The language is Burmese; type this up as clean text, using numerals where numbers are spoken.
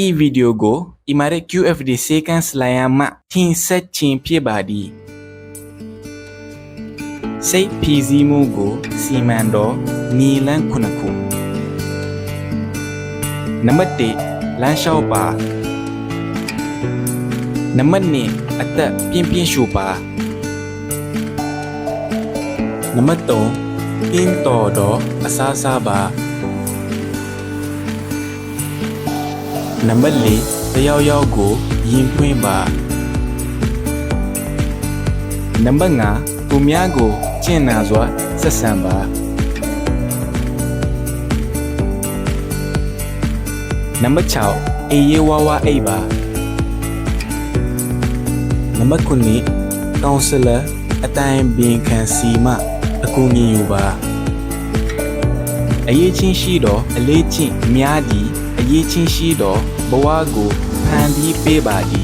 E video ကို imare QFD second slide မှာထင်ဆက်ခြင်းဖြစ်ပါသည်စိတ်ဖြည့်စည်းမှုကိုစီမံတော်နီလန်းခုနှစ်ခုနံပါတ်1လမ်းလျှောက်ပါနံပါတ်2အသက်ပြင်းပြင်းရှူပါနံပါတ်3အင်းတော်တော်အစားစားပါနံပါတ်4တယောက်ယောက်ကိုရင်ဖွင့်ပါနံပါတ်5သူများကိုကျင့်နာစွာဆက်ဆံပါနံပါတ်6အေးရေးဝါးဝါအိပ်ပါနံပါတ်9ကောင်ဆယ်လာအတိုင်းပင်ခံစီမှအကူအညီယူပါအရေးချင်းရှိတော့အလေးချင်းများသည်အရေးချင်းရှိတော့ဘဝကိုဖန်ပြီးပေးပါသည်